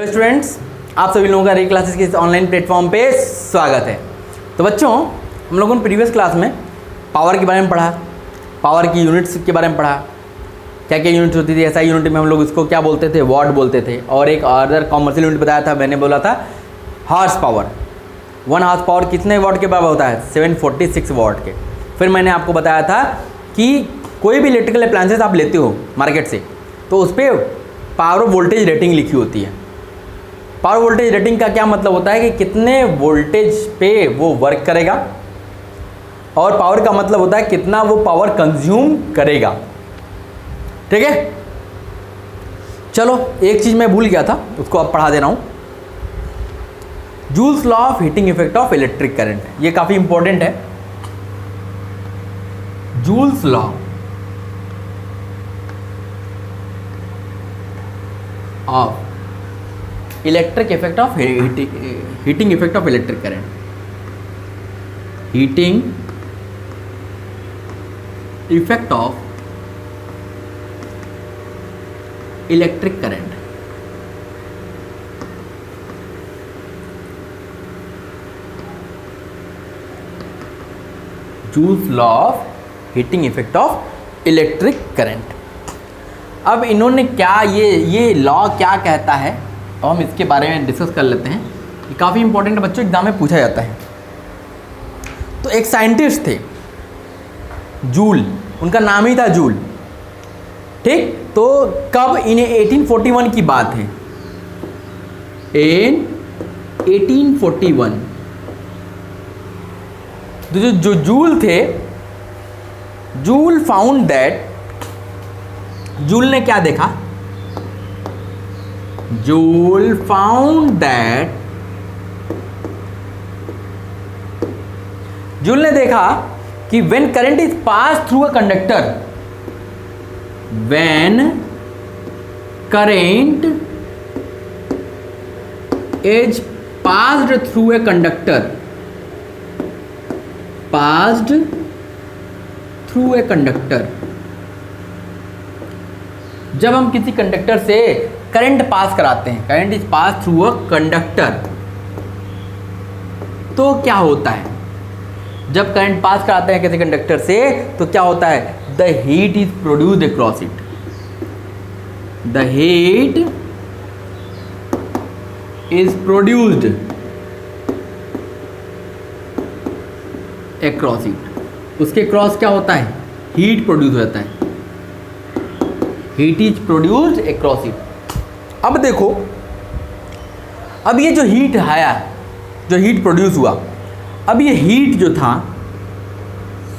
Hello students, आप सभी लोगों का रे क्लासेस के इस ऑनलाइन प्लेटफॉर्म पे स्वागत है। तो बच्चों, हम लोगों ने प्रीवियस क्लास में पावर के बारे में पढ़ा, पावर की यूनिट्स के बारे में पढ़ा, क्या क्या यूनिट्स होती थी। एसआई यूनिट में हम लोग इसको क्या बोलते थे, वॉट बोलते थे। और एक अदर कॉमर्शियल यूनिट बताया था, मैंने बोला था हॉर्स पावर। 1 हॉर्स पावर कितने वॉट के बराबर होता है? 746 वॉट के। फिर मैंने आपको बताया था कि कोई भी इलेक्ट्रिकल अप्लायंसेस आप लेते हो मार्केट से, तो उस पर पावर वोल्टेज रेटिंग लिखी होती है। पावर वोल्टेज रेटिंग का क्या मतलब होता है कि कितने वोल्टेज पे वो वर्क करेगा, और पावर का मतलब होता है कितना वो पावर कंज्यूम करेगा। ठीक है, चलो एक चीज मैं भूल गया था, उसको अब पढ़ा दे रहा हूं। Joules law of heating effect of electric current, ये काफी इंपॉर्टेंट है। Joules law of electric effect of heating effect of electric current, heating effect of electric current. Joules law of heating effect of electric current. अब इन्होंने क्या ये law क्या कहता है, तो हम इसके बारे में डिस्कस कर लेते हैं। ये काफ़ी इंपॉर्टेंट बच्चों, एग्जाम में पूछा जाता है। तो एक साइंटिस्ट थे जूल, उनका नाम ही था जूल। ठीक, तो कब? इन्हें 1841 की बात है। इन 1841 जो जूल थे, जूल फाउंड दैट, जूल ने क्या देखा? जूल फाउंड दैट, जूल ने देखा कि when current is pass through a conductor, when current is passed through a conductor, passed through a conductor, जब हम किसी कंडक्टर से करंट पास कराते हैं, current is pass through a conductor, तो क्या होता है? जब करंट पास कराते हैं किसी कंडक्टर से, तो क्या होता है? The heat is produced across it, the heat is produced across it. उसके क्रॉस क्या होता है? हीट प्रोड्यूस होता है, heat is produced across it. अब देखो, अब ये जो हीट आया, जो हीट प्रोड्यूस हुआ, अब ये हीट जो था,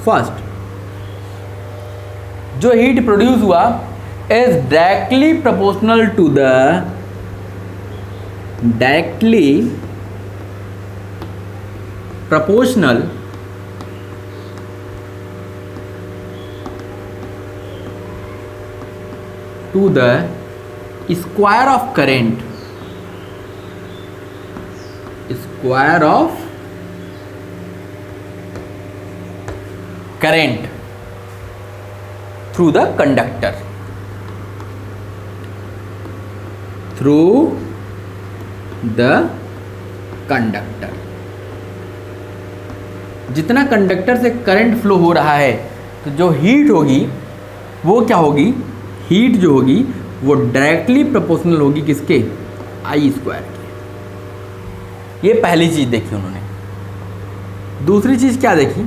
फर्स्ट जो हीट प्रोड्यूस हुआ is directly proportional to the, directly proportional to the square of current, square of current through the conductor, through the conductor. जितना कंडक्टर से करंट फ्लो हो रहा है, तो जो हीट होगी वो क्या होगी? हीट जो होगी वो डायरेक्टली प्रोपोर्शनल होगी किसके? आई स्क्वायर के। ये पहली चीज देखी उन्होंने। दूसरी चीज क्या देखी?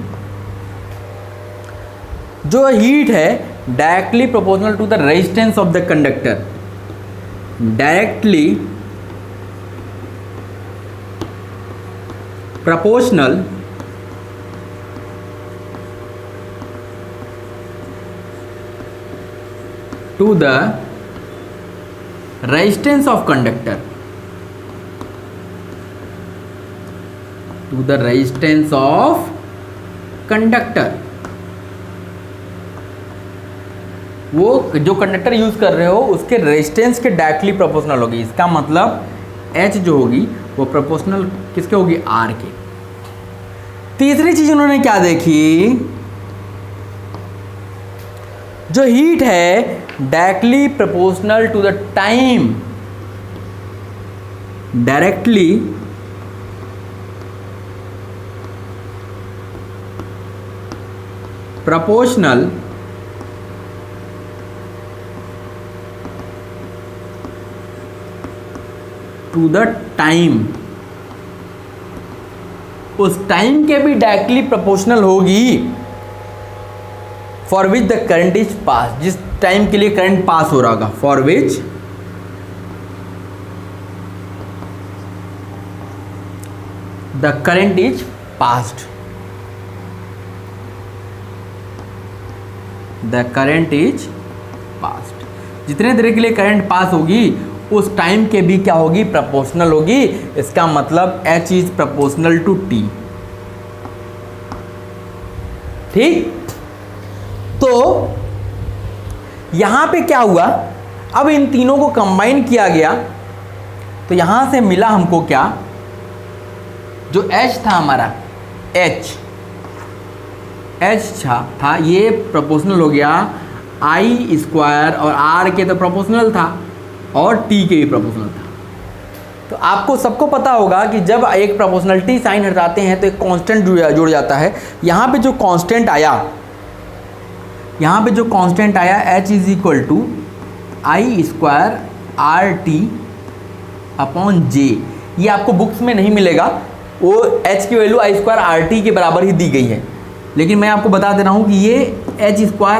जो हीट है directly proportional to the resistance of the conductor, directly proportional to the resistance of conductor, to the resistance of conductor। वो जो कंडक्टर यूज कर रहे हो उसके रेजिस्टेंस के डायरेक्टली प्रोपोर्शनल होगी। इसका मतलब H जो होगी वो प्रोपोर्शनल किसके होगी? R के। तीसरी चीज उन्होंने क्या देखी? जो हीट है directly proportional to the time directly proportional to the time, उस टाइम के भी डायरेक्टली प्रोपोर्शनल होगी for which the current is pass, जिस टाइम के लिए करंट पास हो रहा होगा, for which the current is passed, the current is passed, जितने देर के लिए करंट पास होगी उस टाइम के भी क्या होगी, प्रोपोर्शनल होगी। इसका मतलब H is proportional to T। ठीक, तो यहां पे क्या हुआ, अब इन तीनों को कंबाइन किया गया तो यहां से मिला हमको क्या, जो H था हमारा, H था ये प्रोपोर्शनल हो गया I स्क्वायर, और R के तो प्रोपोर्शनल था और T के भी प्रोपोर्शनल था। तो आपको सबको पता होगा कि जब एक प्रोपोर्शनलिटी साइन हटाते हैं तो एक कांस्टेंट जुड़ जाता है। यहाँ पे जो कांस्टेंट आया, H is equal to I square RT upon J, ये आपको बुक्स में नहीं मिलेगा, वो H की वैल्यू I स्क्वायर RT के बराबर ही दी गई है, लेकिन मैं आपको बता दे रहा हूँ कि ये H equal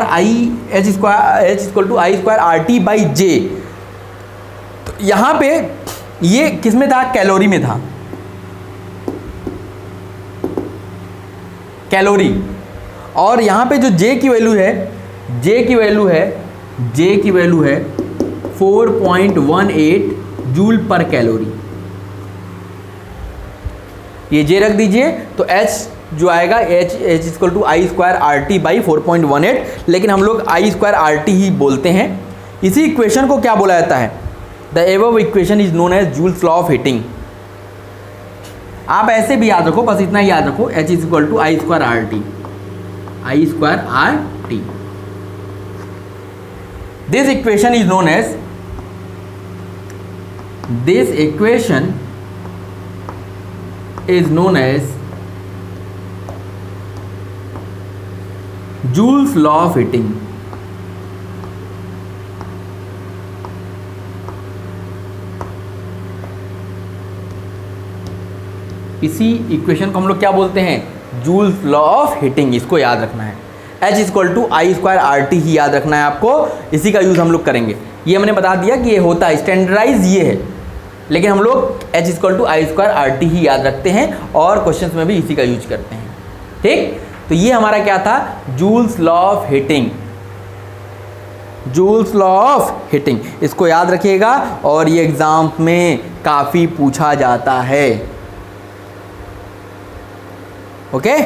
to I square RT by J। तो यहाँ पे ये किस में था, कैलोरी में था, कैलोरी। और यहाँ पे जो J की वैल्यू है 4.18 जूल पर कैलोरी। ये J रख दीजिए तो H जो आएगा H equal to I square RT by 4.18, लेकिन हम लोग I स्क्वायर RT ही बोलते हैं। इसी इक्वेशन को क्या बोला जाता है, the above equation is known as Joule's law of heating. आप ऐसे भी याद रखो, बस इतना ही याद रखो, H is equal to I square RT, I square RT। This equation is known as, this equation is known as Joule's law of heating. इसी इक्वेशन को हम लोग क्या बोलते हैं, जूल्स लॉ ऑफ हीटिंग। इसको याद रखना है, H equal to I square RT ही याद रखना है आपको, इसी का यूज हम लोग करेंगे। ये मैंने बता दिया कि ये होता है, स्टैंडर्डाइज ये है, लेकिन हम लोग H equal to I square RT ही याद रखते हैं और क्वेश्चंस में भी इसी का यूज करते हैं। ठीक, तो ये हमारा क्या था, joules law of heating, joules law of heating. इसको याद रखिएगा और ये एग्जाम में काफ़ी पूछा जाता है। ओके,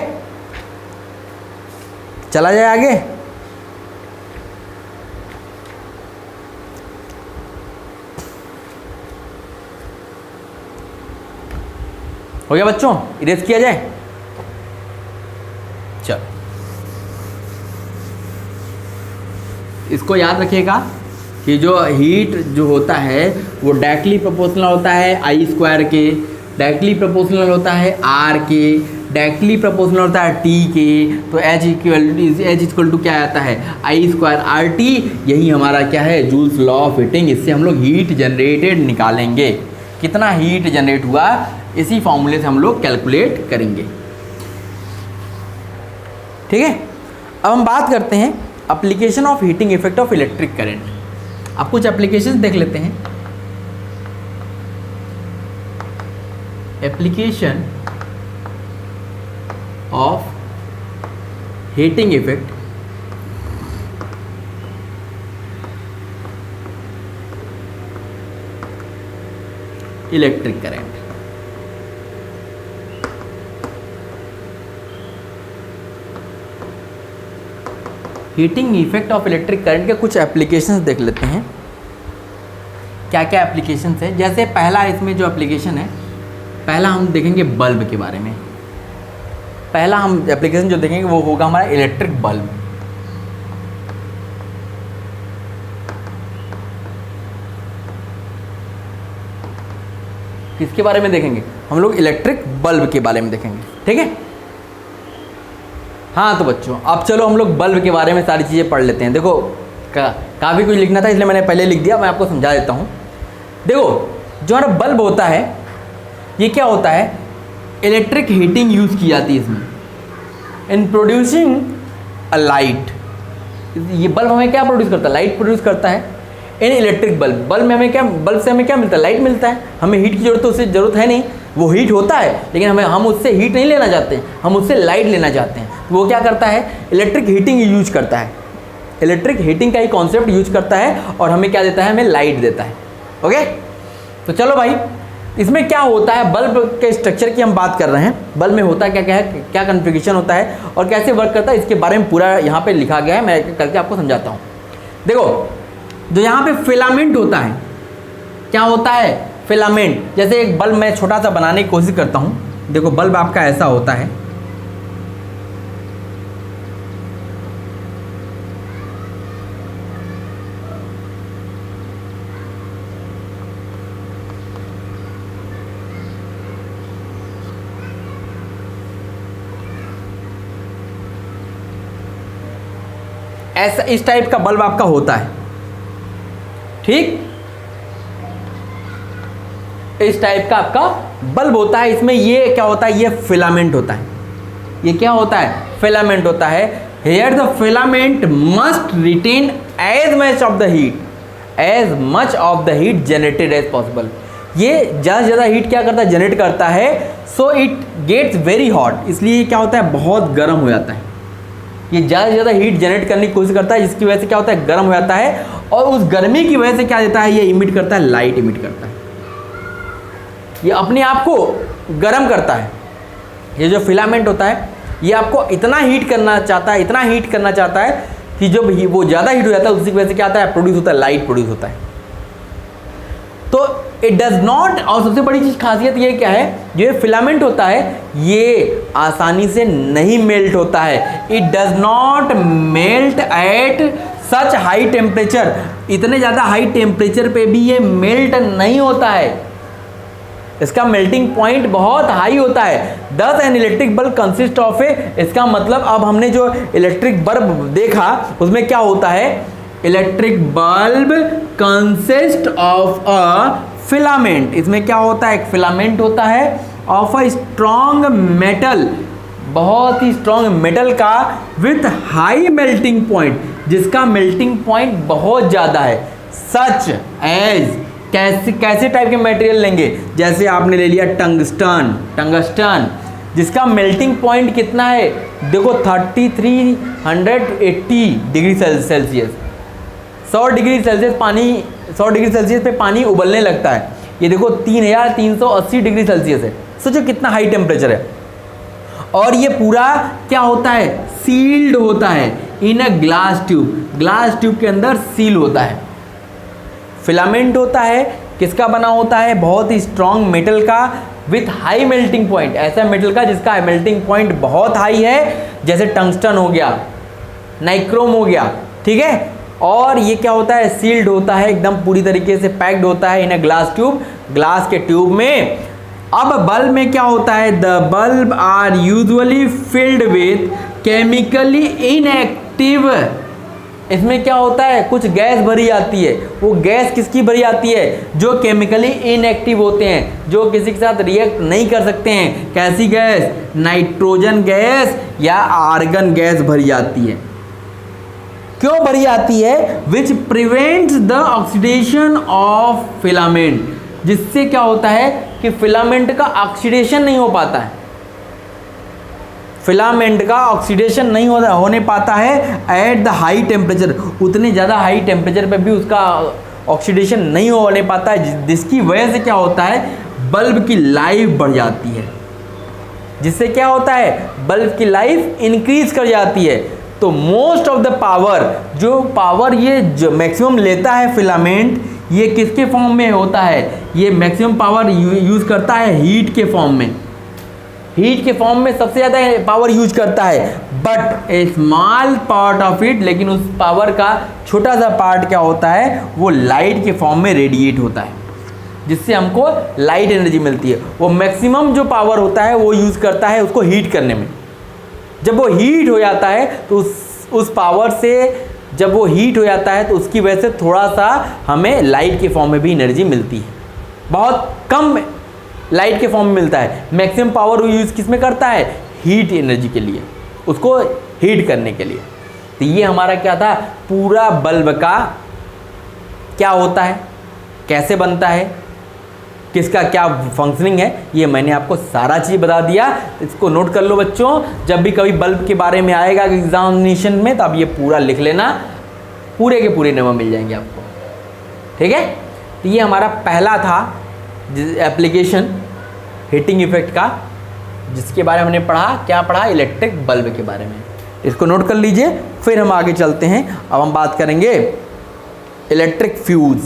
चला जाए आगे। हो गया बच्चों, इरेज किया जाए। चलो, इसको याद रखिएगा कि जो हीट जो होता है वो डायरेक्टली प्रोपोर्शनल होता है I स्क्वायर के, डायरेक्टली प्रोपोर्शनल होता है R के, डायरेक्टली प्रोपोर्शनल होता है T के। तो H इक्वल टू क्या आता है, I स्क्वायर RT। यही हमारा क्या है, जूल्स लॉ ऑफ हीटिंग। इससे हम लोग हीट जनरेटेड निकालेंगे, कितना हीट जनरेट हुआ, इसी फॉर्मूले से हम लोग कैलकुलेट करेंगे। ठीक है, अब हम बात करते हैं application of heating effect of electric current. अब कुछ एप्लीकेशंस देख लेते हैं। Application of heating effect electric current. Heating effect of electric current के कुछ एप्लीकेशंस देख लेते हैं, क्या क्या एप्लीकेशंस है। जैसे पहला इसमें जो एप्लीकेशन है, पहला हम देखेंगे बल्ब के बारे में। पहला हम एप्लीकेशन जो देखेंगे वो होगा हमारा इलेक्ट्रिक बल्ब। किसके बारे में देखेंगे, हम लोग इलेक्ट्रिक बल्ब के बारे में देखेंगे, ठीक है। हाँ तो बच्चों अब चलो हम लोग बल्ब के बारे में सारी चीज़ें पढ़ लेते हैं। देखो काफ़ी कुछ लिखना था इसलिए मैंने पहले लिख दिया, मैं आपको समझा देता हूँ। देखो जो हमारा बल्ब होता है ये क्या होता है, इलेक्ट्रिक हीटिंग यूज़ की जाती है इसमें इन प्रोड्यूसिंग अ लाइट। ये बल्ब हमें क्या प्रोड्यूस करता है, लाइट प्रोड्यूस करता है इन इलेक्ट्रिक बल्ब। बल्ब में हमें क्या, बल्ब से हमें क्या मिलता है, लाइट मिलता है। हमें हीट की जरूरत तो उससे ज़रूरत है नहीं, वो हीट होता है लेकिन हम उससे हीट नहीं लेना चाहते हैं, हम उससे लाइट लेना चाहते हैं। तो वो क्या करता है, इलेक्ट्रिक हीटिंग यूज करता है, इलेक्ट्रिक हीटिंग का ही कॉन्सेप्ट यूज करता है और हमें क्या देता है, हमें लाइट देता है। ओके तो चलो भाई इसमें क्या होता है, बल्ब के स्ट्रक्चर की हम बात कर रहे हैं। बल्ब में होता क्या क्या है, क्या कॉन्फ़िगरेशन होता है और कैसे वर्क करता है, इसके बारे में पूरा यहाँ पे लिखा गया है, मैं करके आपको समझाता हूँ। देखो जो यहाँ पे फिलामेंट होता है, क्या होता है फिलामेंट, जैसे एक बल्ब मैं छोटा सा बनाने की कोशिश करता हूँ। देखो बल्ब आपका ऐसा होता है, ऐसा इस टाइप का बल्ब आपका होता है, ठीक, इस टाइप का आपका बल्ब होता है। इसमें ये क्या होता है, ये फिलामेंट होता है। ये क्या होता है, फिलामेंट होता है। Here the filament must retain as much of the heat generated as possible. ये ज़्यादा से ज़्यादा हीट क्या करता है, जनरेट करता है। So it gets very hot, इसलिए क्या होता है, बहुत गर्म हो जाता है। ये ज़्यादा से ज़्यादा हीट जनरेट करने की कोशिश करता है, जिसकी वजह से क्या होता है, गर्म हो जाता है और उस गर्मी की वजह से क्या देता है, ये इमिट करता है, लाइट इमिट करता है। ये अपने आप को गर्म करता है। ये जो फिलामेंट होता है ये आपको इतना हीट करना चाहता है, इतना हीट करना चाहता है कि जब वो ज़्यादा हीट हो जाता है उसी की वजह से क्या आता है, प्रोड्यूस होता है, लाइट प्रोड्यूस होता है। तो इट डज नॉट, और सबसे बड़ी चीज़ खासियत ये क्या है, जो ये फिलामेंट होता है ये आसानी से नहीं मेल्ट होता है। It does not melt at such high temperature, इतने ज़्यादा हाई टेम्परेचर पे भी ये मेल्ट नहीं होता है, इसका मेल्टिंग पॉइंट बहुत हाई होता है। Thus an electric bulb consist of a, इसका मतलब अब हमने जो इलेक्ट्रिक बल्ब देखा उसमें क्या होता है, electric bulb consist of a filament. इसमें क्या होता है, एक फिलामेंट होता है ऑफ अ स्ट्रॉन्ग मेटल, बहुत ही स्ट्रॉन्ग मेटल का, विथ हाई मेल्टिंग पॉइंट, जिसका मेल्टिंग पॉइंट बहुत ज़्यादा है। सच एज, कैसे टाइप के मटेरियल लेंगे, जैसे आपने ले लिया टंगस्टन, जिसका मेल्टिंग पॉइंट कितना है, देखो 3380 डिग्री सेल्सियस, 100 डिग्री सेल्सियस पे पानी उबलने लगता है। ये देखो 3380 डिग्री सेल्सियस है, सोचो कितना हाई टेम्परेचर है। और ये पूरा क्या होता है, सील्ड होता है इन अ ग्लास ट्यूब के अंदर सील होता है। फिलामेंट होता है, किसका बना होता है, बहुत ही स्ट्रॉन्ग मेटल का, विथ हाई मेल्टिंग पॉइंट, ऐसा मेटल का जिसका मेल्टिंग पॉइंट बहुत हाई है, जैसे टंगस्टन हो गया, नाइक्रोम हो गया, ठीक है। और ये क्या होता है, सील्ड होता है, एकदम पूरी तरीके से पैक्ड होता है in a glass tube, glass के ट्यूब में। अब बल्ब में क्या होता है, the bulb are usually filled with chemically inactive, इसमें क्या होता है, कुछ गैस भरी आती है। वो गैस किसकी भरी आती है, जो केमिकली इनएक्टिव होते हैं, जो किसी के साथ रिएक्ट नहीं कर सकते हैं। कैसी गैस, नाइट्रोजन गैस या आर्गन गैस भरी आती है। क्यों भरी आती है, which prevents the oxidation of filament, जिससे क्या होता है कि फिलामेंट का ऑक्सीडेशन नहीं हो पाता है, फिलामेंट का ऑक्सीडेशन नहीं होने पाता है एट द हाई टेम्परेचर, उतने ज़्यादा हाई टेम्परेचर पे भी उसका ऑक्सीडेशन नहीं होने पाता है, जिसकी वजह से क्या होता है, बल्ब की लाइफ बढ़ जाती है, जिससे क्या होता है, बल्ब की लाइफ इंक्रीज कर जाती है। तो मोस्ट ऑफ द पावर, जो पावर ये जो मैक्सिमम लेता है फिलामेंट, ये किसके फॉर्म में होता है, ये मैक्सिमम पावर यूज़ करता है हीट के फॉर्म में, हीट के फॉर्म में सबसे ज़्यादा पावर यूज करता है। But A small part of it, लेकिन उस पावर का छोटा सा पार्ट क्या होता है, वो लाइट के फॉर्म में रेडिएट होता है। जिससे हमको लाइट एनर्जी मिलती है। वो मैक्सिमम जो पावर होता है वो यूज़ करता है उसको हीट करने में। जब वो हीट हो जाता है तो उस पावर से, जब वो हीट हो जाता है तो उसकी वजह से थोड़ा सा हमें लाइट के फॉर्म में भी एनर्जी मिलती है। बहुत कम लाइट के फॉर्म में मिलता है। मैक्सिमम पावर वो यूज़ किस में करता है? हीट एनर्जी के लिए, उसको हीट करने के लिए। तो ये हमारा क्या था, पूरा बल्ब का क्या होता है, कैसे बनता है, किसका क्या फंक्शनिंग है, ये मैंने आपको सारा चीज़ बता दिया। इसको नोट कर लो बच्चों, जब भी कभी बल्ब के बारे में आएगा एग्जामिनेशन में तो आप ये पूरा लिख लेना, पूरे के पूरे नंबर मिल जाएंगे आपको। ठीक है, तो ये हमारा पहला था एप्लीकेशन हीटिंग इफेक्ट का, जिसके बारे में हमने पढ़ा। क्या पढ़ा? इलेक्ट्रिक बल्ब के बारे में। इसको नोट कर लीजिए, फिर हम आगे चलते हैं। अब हम बात करेंगे इलेक्ट्रिक फ्यूज।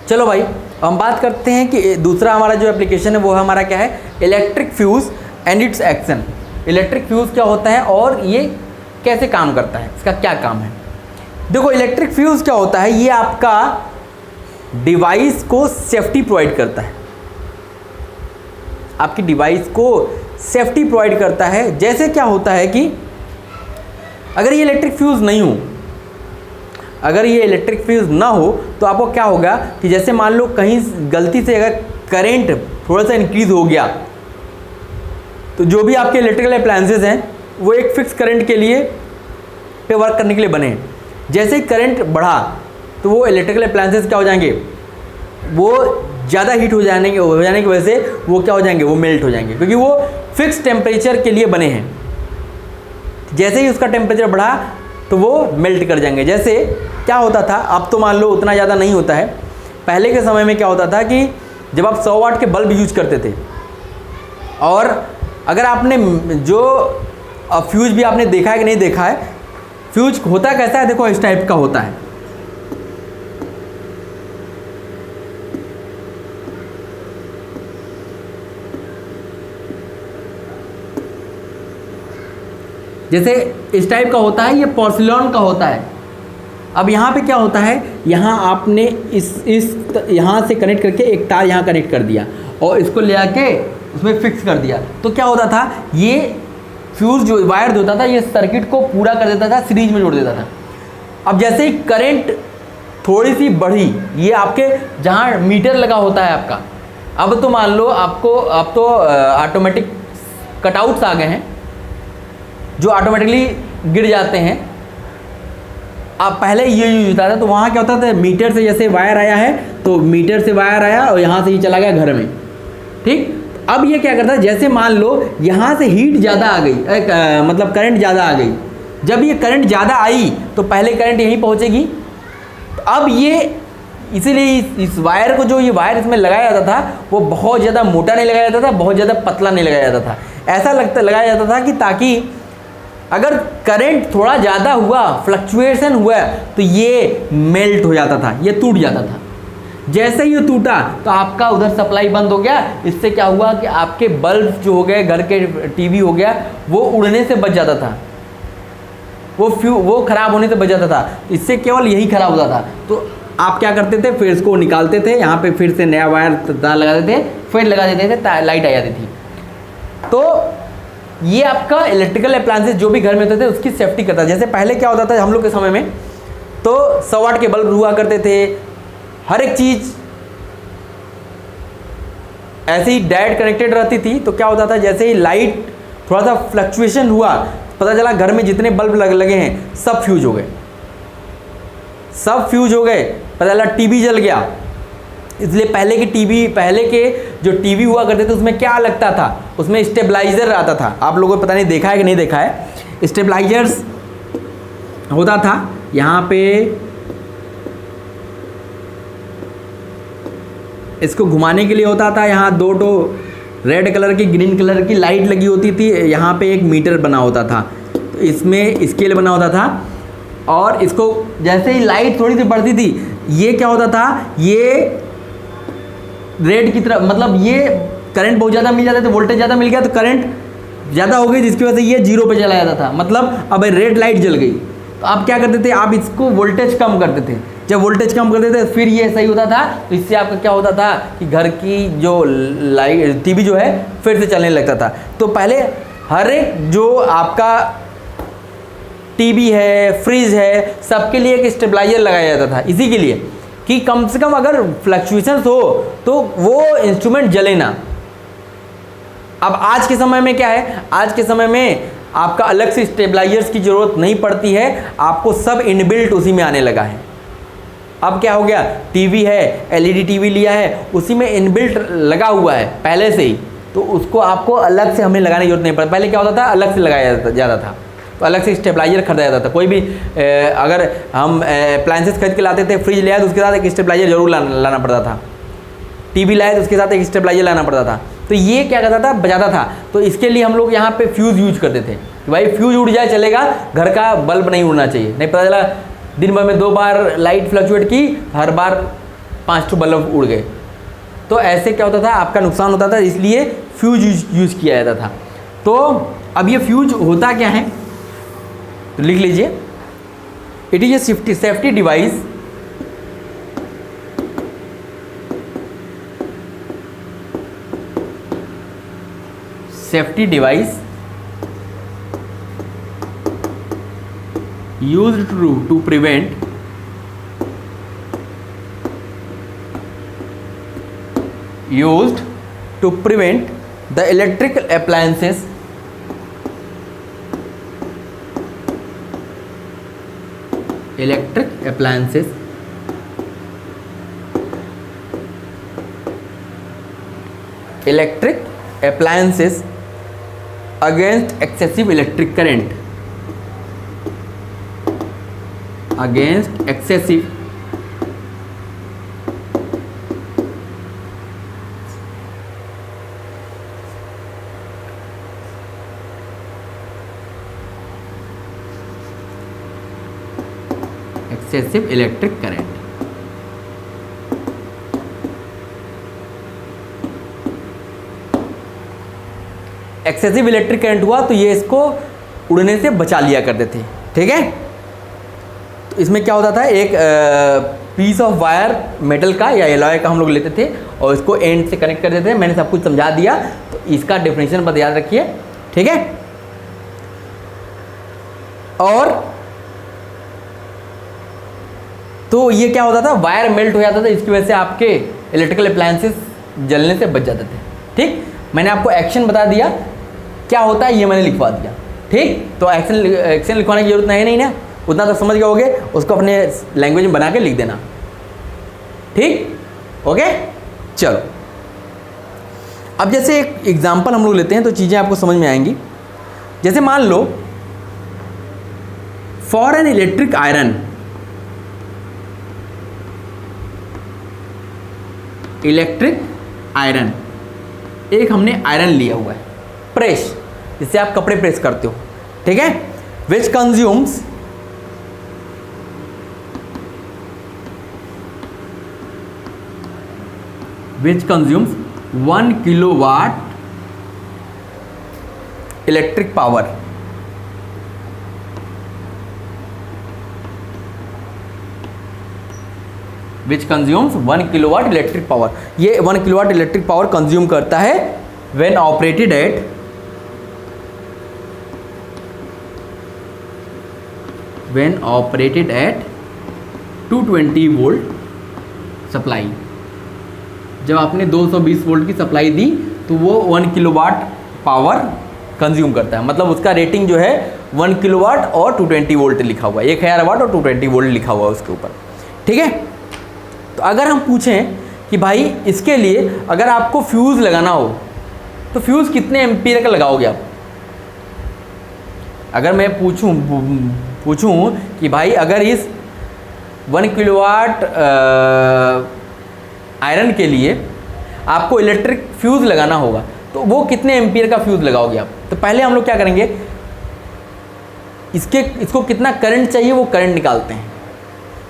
चलो भाई, हम बात करते हैं कि दूसरा हमारा जो एप्लीकेशन है वो हमारा क्या है, electric fuse and it's action. Electric fuse क्या होता है और ये कैसे काम करता है, इसका क्या काम है। देखो, इलेक्ट्रिक फ्यूज क्या होता है, ये आपका डिवाइस को सेफ्टी प्रोवाइड करता है, आपकी डिवाइस को सेफ्टी प्रोवाइड करता है। जैसे क्या होता है कि अगर ये इलेक्ट्रिक फ्यूज नहीं हो, अगर ये इलेक्ट्रिक फ्यूज ना हो तो आपको क्या होगा कि जैसे मान लो कहीं गलती से अगर करंट थोड़ा सा इंक्रीज हो गया, तो जो भी आपके इलेक्ट्रिकल अप्लायंसेस हैं वो एक फिक्स करंट के लिए पे वर्क करने के लिए बने हैं। जैसे ही करंट बढ़ा तो वो इलेक्ट्रिकल अप्लायंसेस क्या हो जाएंगे, वो ज़्यादा हीट हो जाने की वजह से वो क्या हो जाएंगे, वो मेल्ट हो जाएंगे, क्योंकि वो फिक्स टेम्परेचर के लिए बने हैं। जैसे ही उसका टेम्परेचर बढ़ा तो वो मेल्ट कर जाएंगे। जैसे क्या होता था, अब तो मान लो उतना ज़्यादा नहीं होता है, पहले के समय में क्या होता था कि जब आप 100 वाट के बल्ब यूज करते थे, और अगर आपने जो फ्यूज भी आपने देखा है कि नहीं देखा है, फ्यूज होता कैसा है, देखो इस टाइप का होता है। जैसे इस टाइप का होता है, ये पोर्सिलॉन का होता है। अब यहाँ पे क्या होता है, यहाँ आपने इस यहाँ से कनेक्ट करके एक तार यहाँ कनेक्ट कर दिया और इसको ले आके उसमें फिक्स कर दिया, तो क्या होता था, ये फ्यूज जो वायर जो होता था ये सर्किट को पूरा कर देता था, सीरीज में जोड़ देता था। अब जैसे ही करंट थोड़ी सी बढ़ी, ये आपके जहाँ मीटर लगा होता है आपका, अब तो मान लो आपको अब तो ऑटोमेटिक कटआउट्स आ गए हैं जो ऑटोमेटिकली गिर जाते हैं। अब पहले ये यूज होता था, तो वहाँ क्या होता था, मीटर से जैसे वायर आया है तो मीटर से वायर आया और यहाँ से ही चला गया घर में। ठीक, अब ये क्या करता है, जैसे मान लो यहाँ से हीट ज़्यादा आ गई, मतलब करंट ज़्यादा आ गई, जब ये करंट ज़्यादा आई तो पहले करंट यहीं पहुँचेगी। अब ये इसीलिए इस वायर को, जो ये वायर इसमें लगाया जाता था वो बहुत ज़्यादा मोटा नहीं लगाया जाता था, बहुत ज़्यादा पतला नहीं लगाया जाता था। ऐसा लगाया जाता था कि ताकि अगर करंट थोड़ा ज़्यादा हुआ, फ्लक्चुएशन हुआ, तो ये मेल्ट हो जाता था, ये टूट जाता था। जैसे ही ये टूटा तो आपका उधर सप्लाई बंद हो गया। इससे क्या हुआ कि आपके बल्ब जो हो गए, घर के टीवी हो गया, वो उड़ने से बच जाता था, वो खराब होने से बच जाता था। इससे केवल यही खराब होता था। तो आप क्या करते थे, फिर इसको निकालते थे, यहाँ पे फिर से नया वायर तार लगाते थे, फिर लगा देते थे, लाइट आ जाती थी। तो ये आपका इलेक्ट्रिकल अप्लायंसेस जो भी घर में होते थे उसकी सेफ्टी करता है। जैसे पहले क्या होता था हम लोग के समय में, तो 100 वाट के बल्ब हुआ करते थे, हर एक चीज़ ऐसे ही डायरेक्ट कनेक्टेड रहती थी। तो क्या होता था, जैसे ही लाइट थोड़ा सा फ्लक्चुएशन हुआ, पता चला घर में जितने बल्ब लगे हैं सब फ्यूज हो गए, सब फ्यूज हो गए। पता चला टीवी जल गया। इसलिए पहले के जो टीवी हुआ करते थे उसमें क्या लगता था, उसमें स्टेबलाइजर आता था। आप लोगों को पता नहीं देखा है कि नहीं देखा है, स्टेबलाइजर्स होता था। यहाँ पे इसको घुमाने के लिए होता था, यहाँ दो रेड कलर की ग्रीन कलर की लाइट लगी होती थी, यहाँ पे एक मीटर बना होता था, तो इसमें स्केल बना होता था। और इसको जैसे ही लाइट थोड़ी सी बढ़ती थी, ये क्या होता था, ये रेड की तरफ, मतलब ये करंट बहुत ज़्यादा मिल जाता था, वोल्टेज ज़्यादा मिल गया तो करंट ज़्यादा हो गई, जिसकी वजह से ये 0 पे चला जाता था। मतलब अब रेड लाइट जल गई तो आप क्या करते थे, आप इसको वोल्टेज कम करते थे। जब वोल्टेज कम कर देते फिर ये सही होता था, तो इससे आपका क्या होता था कि घर की जो लाइट टीवी जो है फिर से चलने लगता था। तो पहले हर एक जो आपका टीवी है, फ्रिज है, सबके लिए एक स्टेबलाइजर लगाया जाता था, इसी के लिए कि कम से कम अगर फ्लक्चुएशंस हो तो वो इंस्ट्रूमेंट जले ना। अब आज के समय में क्या है, आज के समय में आपका अलग से स्टेबलाइजर्स की ज़रूरत नहीं पड़ती है, आपको सब इनबिल्ट उसी में आने लगा है। अब क्या हो गया, टीवी है, एलईडी टीवी लिया है, उसी में इनबिल्ट लगा हुआ है पहले से ही, तो उसको आपको अलग से हमें लगाने की जरूरत नहीं पड़ती। पहले क्या होता था, अलग से लगाया जाता था, तो अलग से स्टेबलाइजर खरीदा जाता था। कोई भी अगर हम अप्लायंसेस खरीद के लाते थे, फ्रिज लाया तो उसके साथ एक स्टेबलाइजर जरूर लाना पड़ता था, टीवी लाया तो उसके साथ एक स्टेबलाइजर लाना पड़ता था। तो ये क्या करता था, बजाता था। तो इसके लिए हम लोग यहाँ पे फ्यूज़ यूज करते थे कि भाई फ्यूज़ उड़ जाए चलेगा, घर का बल्ब नहीं उड़ना चाहिए। नहीं पता चला दिन भर में 2 बार लाइट फ्लक्चुएट की, हर बार 5 बल्ब उड़ गए, तो ऐसे क्या होता था, आपका नुकसान होता था, इसलिए फ्यूज यूज किया जाता था। तो अब ये फ्यूज होता क्या है, तो लिख लीजिए, it is a safety device used to prevent the electrical appliances against excessive electric current, excessive electric current। Excessive electric current हुआ तो ये इसको उड़ने से बचा लिया करते थे, ठीक है। तो इसमें क्या होता था, एक पीस ऑफ वायर मेटल का या एलॉय का हम लोग लेते थे और इसको एंड से कनेक्ट कर देते थे। मैंने सब कुछ समझा दिया, तो इसका डेफिनेशन बस याद रखिए, ठीक है। और तो ये क्या होता था, वायर मेल्ट हो जाता था, इसकी वजह से आपके इलेक्ट्रिकल अप्लायंसेस जलने से बच जाते थे, ठीक। मैंने आपको एक्शन बता दिया क्या होता है, ये मैंने लिखवा दिया, ठीक। तो एक्शन लिखवाने की जरूरत नहीं ना, उतना तो समझ गए होगे, उसको अपने लैंग्वेज में बना के लिख देना, ठीक, ओके। चलो अब जैसे एक एग्जांपल हम लोग लेते हैं तो चीज़ें आपको समझ में आएंगी। जैसे मान लो फॉर एन इलेक्ट्रिक आयरन, एक हमने आयरन लिया हुआ है, प्रेस, जिससे आप कपड़े प्रेस करते हो, ठीक है, विच कंज्यूम्स 1 किलोवाट इलेक्ट्रिक पावर, विच कंज्यूम्स 1 किलोवाट इलेक्ट्रिक पावर। ये 1 किलोवाट इलेक्ट्रिक पावर कंज्यूम करता है when operated at 220 volt supply. जब आपने 220 वोल्ट की सप्लाई दी तो वो 1 किलोवाट पावर कंज्यूम करता है, मतलब उसका रेटिंग जो है 1 किलोवाट और 220 वोल्ट लिखा हुआ है, 1000 वाट और 220 वोल्ट लिखा हुआ है उसके ऊपर, ठीक है। तो अगर हम पूछें कि भाई इसके लिए अगर आपको फ्यूज़ लगाना हो तो फ्यूज़ कितने एम्पीयर का लगाओगे आप। अगर मैं पूछूं कि भाई अगर इस 1 किलोवाट आयरन के लिए आपको इलेक्ट्रिक फ्यूज़ लगाना होगा तो वो कितने एम्पीयर का फ्यूज़ लगाओगे आप। तो पहले हम लोग क्या करेंगे, इसको कितना करंट चाहिए वो करंट निकालते हैं।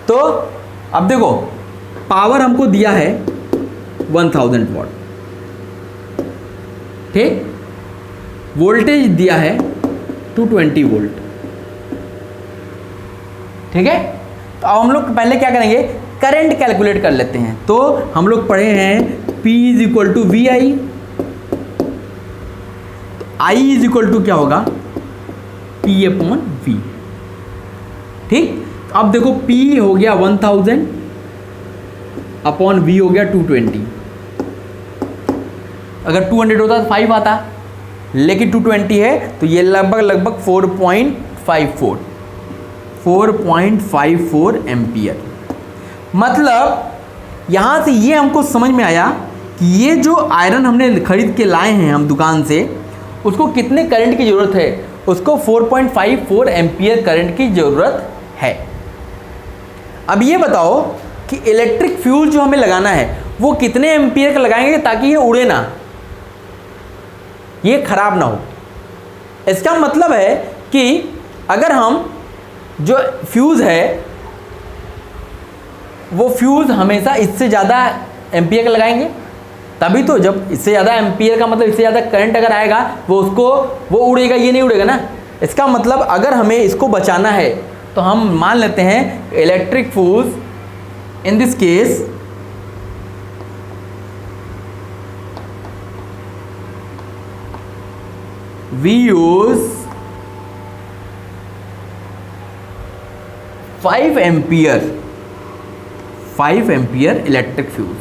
तो अब देखो पावर हमको दिया है 1000 वाट, ठीक, वोल्टेज दिया है 220 वोल्ट, ठीक है। तो अब हम लोग पहले क्या करेंगे, करंट कैलकुलेट कर लेते हैं। तो हम लोग पढ़े हैं P is equal to V I, तो I इज इक्वल टू क्या होगा, P अपॉन V। ठीक, तो अब देखो P हो गया 1000 अपॉन V हो गया 220। अगर 200 होता तो 5 आता, लेकिन 220 है तो ये लगभग 4.54 एम्पियर। मतलब यहाँ से ये हमको समझ में आया कि ये जो आयरन हमने खरीद के लाए हैं हम दुकान से, उसको कितने करंट की ज़रूरत है, उसको 4.54 एम्पियर करंट की ज़रूरत है। अब ये बताओ कि इलेक्ट्रिक फ्यूज जो हमें लगाना है वो कितने एम्पियर का लगाएंगे ताकि ये उड़े ना, ये खराब ना हो। इसका मतलब है कि अगर हम जो फ्यूज़ है वो फ्यूज़ हमेशा इससे ज़्यादा एम्पियर का लगाएंगे, तभी तो, जब इससे ज़्यादा एम्पियर का मतलब इससे ज़्यादा करंट अगर आएगा वो उड़ेगा, ये नहीं उड़ेगा ना। इसका मतलब अगर हमें इसको बचाना है तो हम मान लेते हैं electric fuse, in this case we use 5 ampere electric fuse.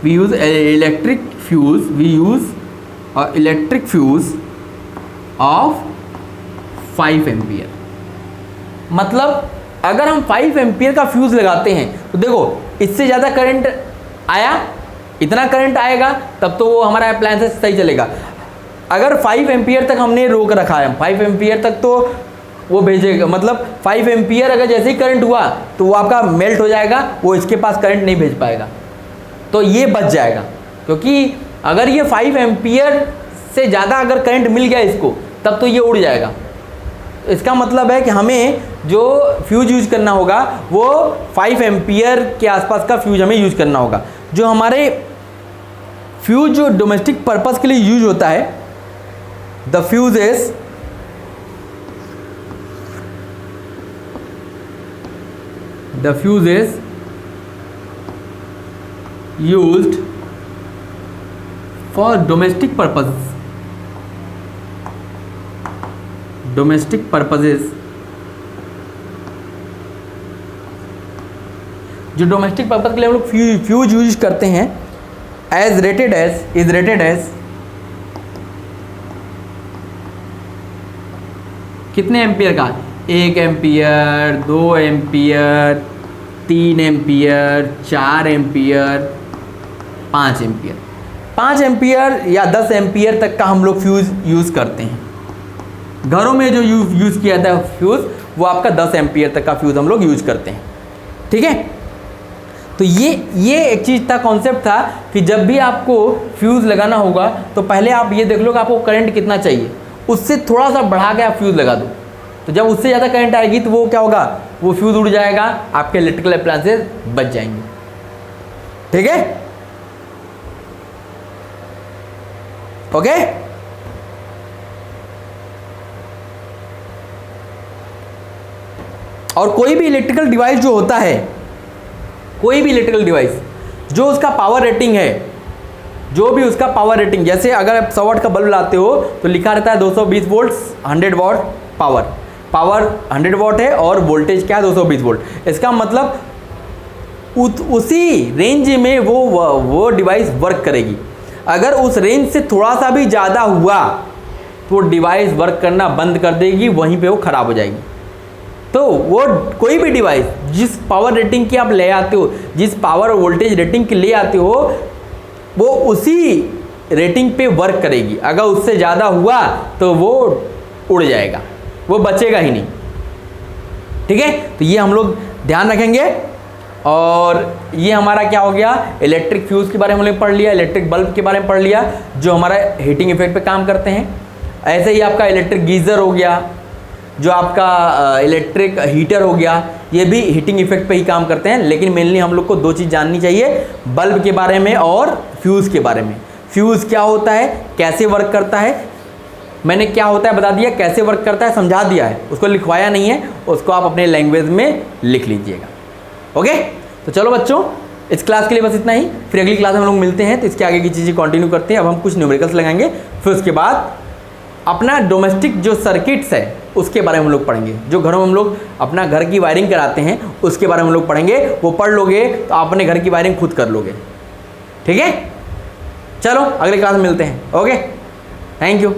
we use electric fuse of 5 ampere. मतलब अगर हम 5 एम्पियर का फ्यूज लगाते हैं तो देखो इससे ज़्यादा करंट आया, इतना करंट आएगा तब तो वो हमारा अप्लायंस सही चलेगा। अगर 5 एम्पियर तक हमने रोक रखा है, 5 एम्पियर तक तो वो भेजेगा, मतलब 5 एम्पियर अगर जैसे ही करंट हुआ तो वो आपका मेल्ट हो जाएगा, वो इसके पास करंट नहीं भेज पाएगा, तो ये बच जाएगा। क्योंकि अगर ये 5 एम्पियर से ज़्यादा अगर करंट मिल गया इसको, तब तो ये उड़ जाएगा। इसका मतलब है कि हमें जो फ्यूज यूज करना होगा वो 5 एम्पियर के आसपास का फ्यूज हमें यूज करना होगा। जो हमारे फ्यूज जो डोमेस्टिक पर्पस के लिए यूज होता है, the fuse is used for domestic purposes जो डोमेस्टिक पर्पस के लिए हम लोग फ्यूज यूज करते हैं, इज रेटेड एज कितने एम्पियर का, 1 ampere, 2 ampere, 3 ampere, 4 ampere, 5 ampere. 5 ampere या 10 एम्पियर तक का हम लोग फ्यूज़ यूज़ करते हैं। घरों में जो यूज़ किया जाता है फ्यूज़, वो आपका 10 एम्पियर तक का फ्यूज़ हम लोग यूज करते हैं। ठीक है, तो ये एक चीज़ था, कॉन्सेप्ट था कि जब भी आपको फ्यूज़ लगाना होगा तो पहले आप ये देख लो कि आपको करंट कितना चाहिए, उससे थोड़ा सा बढ़ा के आप फ्यूज़ लगा दो। तो जब उससे ज़्यादा करंट आएगी तो वो क्या होगा, वो फ्यूज़ उड़ जाएगा, आपके इलेक्ट्रिकल अप्लायंसेस बच जाएंगे। ठीक है, ओके। और कोई भी इलेक्ट्रिकल डिवाइस जो होता है, कोई भी इलेक्ट्रिकल डिवाइस जो उसका पावर रेटिंग है, जो भी उसका पावर रेटिंग, जैसे अगर आप 100 वाट का बल्ब लाते हो तो लिखा रहता है 220 वोल्ट 100 वाट पावर 100 वाट है और वोल्टेज क्या है 220 वोल्ट। इसका मतलब उसी रेंज में वो डिवाइस वर्क करेगी। अगर उस रेंज से थोड़ा सा भी ज़्यादा हुआ तो डिवाइस वर्क करना बंद कर देगी, वहीं पे वो ख़राब हो जाएगी। तो वो कोई भी डिवाइस जिस पावर रेटिंग की आप ले आते हो, जिस पावर और वोल्टेज रेटिंग की ले आते हो, वो उसी रेटिंग पे वर्क करेगी। अगर उससे ज़्यादा हुआ तो वो उड़ जाएगा, वो बचेगा ही नहीं। ठीक है, तो ये हम लोग ध्यान रखेंगे। और ये हमारा क्या हो गया, इलेक्ट्रिक फ्यूज़ के बारे में हमने पढ़ लिया, इलेक्ट्रिक बल्ब के बारे में पढ़ लिया जो हमारा हीटिंग इफेक्ट पे काम करते हैं। ऐसे ही आपका इलेक्ट्रिक गीज़र हो गया, जो आपका इलेक्ट्रिक हीटर हो गया, ये भी हीटिंग इफेक्ट पे ही काम करते हैं। लेकिन मेनली हम लोग को 2 चीज़ जाननी चाहिए, बल्ब के बारे में और फ्यूज़ के बारे में। फ्यूज़ क्या होता है, कैसे वर्क करता है, मैंने क्या होता है बता दिया, कैसे वर्क करता है समझा दिया है, उसको लिखवाया नहीं है, उसको आप अपने लैंग्वेज में लिख लीजिएगा। ओके, तो चलो बच्चों इस क्लास के लिए बस इतना ही, फिर अगली क्लास में हम लोग मिलते हैं तो इसके आगे की चीज़ें कंटिन्यू करते हैं। अब हम कुछ न्यूमेरिकल्स लगाएंगे, फिर उसके बाद अपना डोमेस्टिक जो सर्किट्स है उसके बारे में हम लोग पढ़ेंगे। जो घरों में हम लोग अपना घर की वायरिंग कराते हैं उसके बारे में हम लोग पढ़ेंगे, वो पढ़ लोगे तो आप अपने घर की वायरिंग खुद कर लोगे। ठीक है, चलो अगले क्लास में मिलते हैं। Okay, thank you.